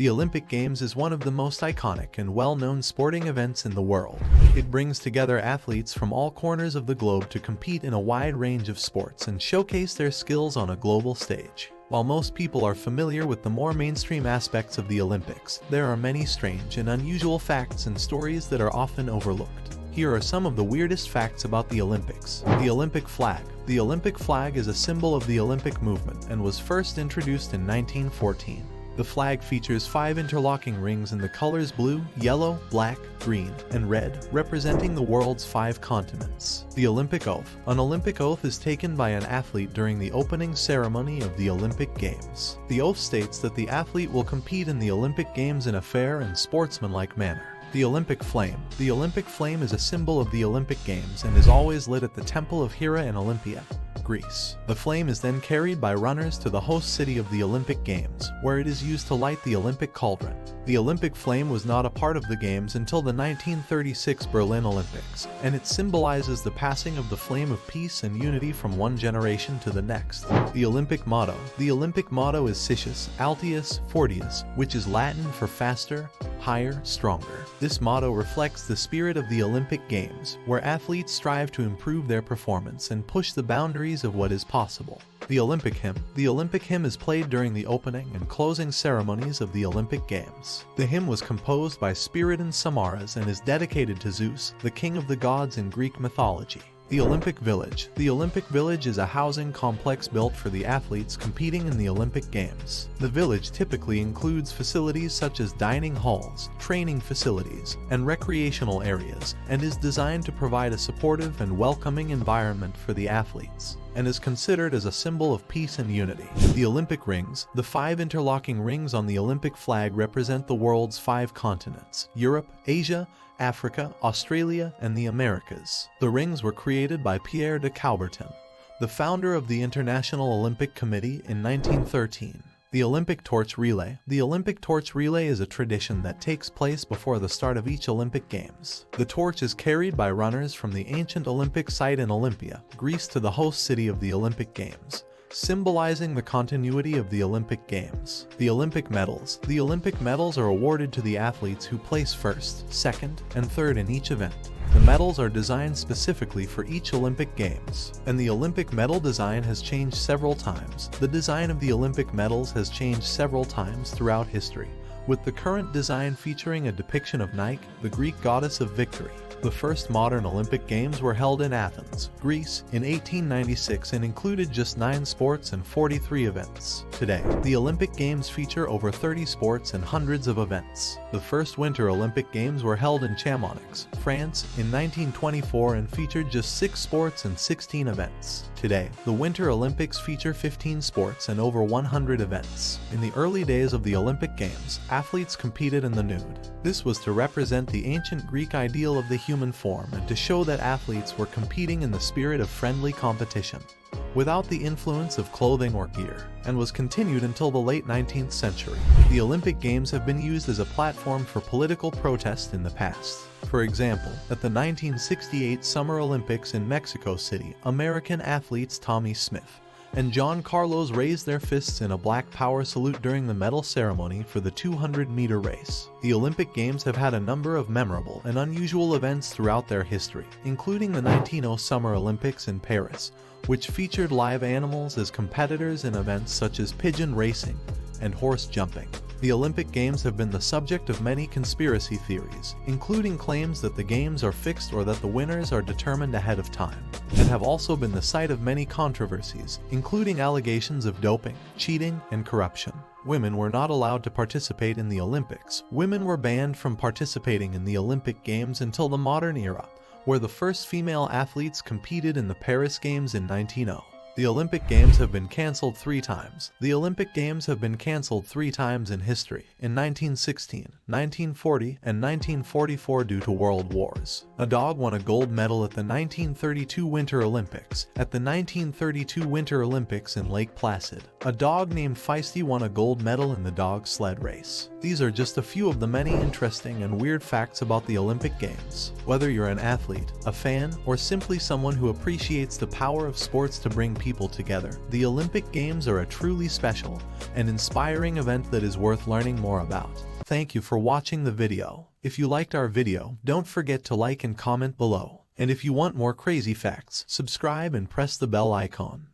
The Olympic Games is one of the most iconic and well-known sporting events in the world. It brings together athletes from all corners of the globe to compete in a wide range of sports and showcase their skills on a global stage. While most people are familiar with the more mainstream aspects of the Olympics, there are many strange and unusual facts and stories that are often overlooked. Here are some of the weirdest facts about the Olympics. The Olympic flag. The Olympic flag is a symbol of the Olympic movement and was first introduced in 1914. The flag features 5 interlocking rings in the colors blue, yellow, black, green, and red, representing the world's 5 continents. The Olympic oath. An Olympic oath is taken by an athlete during the opening ceremony of the Olympic Games. The oath states that the athlete will compete in the Olympic Games in a fair and sportsmanlike manner. The Olympic flame. The Olympic flame is a symbol of the Olympic Games and is always lit at the Temple of Hera in Olympia, Greece. The flame is then carried by runners to the host city of the Olympic Games, where it is used to light the Olympic cauldron. The Olympic flame was not a part of the Games until the 1936 Berlin Olympics, and it symbolizes the passing of the flame of peace and unity from one generation to the next. The Olympic motto. The Olympic motto is Situs, Altius, Fortius, which is Latin for faster, higher, stronger. This motto reflects the spirit of the Olympic Games, where athletes strive to improve their performance and push the boundaries of what is possible. The Olympic hymn. The Olympic hymn is played during the opening and closing ceremonies of the Olympic Games. The hymn was composed by Spiridon Samaras and is dedicated to Zeus, the king of the gods in Greek mythology. The Olympic Village. The Olympic Village is a housing complex built for the athletes competing in the Olympic Games. The village typically includes facilities such as dining halls, training facilities, and recreational areas, and is designed to provide a supportive and welcoming environment for the athletes, and is considered as a symbol of peace and unity. The Olympic rings. The 5 interlocking rings on the Olympic flag represent the world's 5 continents: Europe, Asia, Africa, Australia, and the Americas. The rings were created by Pierre de Coubertin, the founder of the International Olympic Committee, in 1913. The Olympic torch relay. The Olympic torch relay is a tradition that takes place before the start of each Olympic Games. The torch is carried by runners from the ancient Olympic site in Olympia, Greece, to the host city of the Olympic Games, symbolizing the continuity of the Olympic Games. The Olympic medals. The Olympic medals are awarded to the athletes who place first, second, and third in each event. The medals are designed specifically for each Olympic Games, and the Olympic medal design has changed several times. The design of the Olympic medals has changed several times throughout history, with the current design featuring a depiction of Nike, the Greek goddess of victory. The first modern Olympic Games were held in Athens, Greece, in 1896 and included just 9 sports and 43 events. Today, the Olympic Games feature over 30 sports and hundreds of events. The first Winter Olympic Games were held in Chamonix, France, in 1924 and featured just 6 sports and 16 events. Today, the Winter Olympics feature 15 sports and over 100 events. In the early days of the Olympic Games, athletes competed in the nude. This was to represent the ancient Greek ideal of the human form and to show that athletes were competing in the spirit of friendly competition, without the influence of clothing or gear, and was continued until the late 19th century. The Olympic Games have been used as a platform for political protest in the past. For example, at the 1968 Summer Olympics in Mexico City, American athletes Tommy Smith and John Carlos raised their fists in a Black Power salute during the medal ceremony for the 200-meter race. The Olympic Games have had a number of memorable and unusual events throughout their history, including the 1900 Summer Olympics in Paris, which featured live animals as competitors in events such as pigeon racing and horse jumping. The Olympic Games have been the subject of many conspiracy theories, including claims that the Games are fixed or that the winners are determined ahead of time, and have also been the site of many controversies, including allegations of doping, cheating, and corruption. Women were not allowed to participate in the Olympics. Women were banned from participating in the Olympic Games until the modern era, where the first female athletes competed in the Paris Games in 1900. The Olympic Games have been cancelled 3 times. The Olympic Games have been cancelled 3 times in history, in 1916, 1940, and 1944 due to world wars. A dog won a gold medal at the 1932 Winter Olympics. At the 1932 Winter Olympics in Lake Placid, a dog named Feisty won a gold medal in the dog sled race. These are just a few of the many interesting and weird facts about the Olympic Games. Whether you're an athlete, a fan, or simply someone who appreciates the power of sports to bring people together. The Olympic Games are a truly special and inspiring event that is worth learning more about. Thank you for watching the video. If you liked our video, don't forget to like and comment below. And if you want more crazy facts, subscribe and press the bell icon.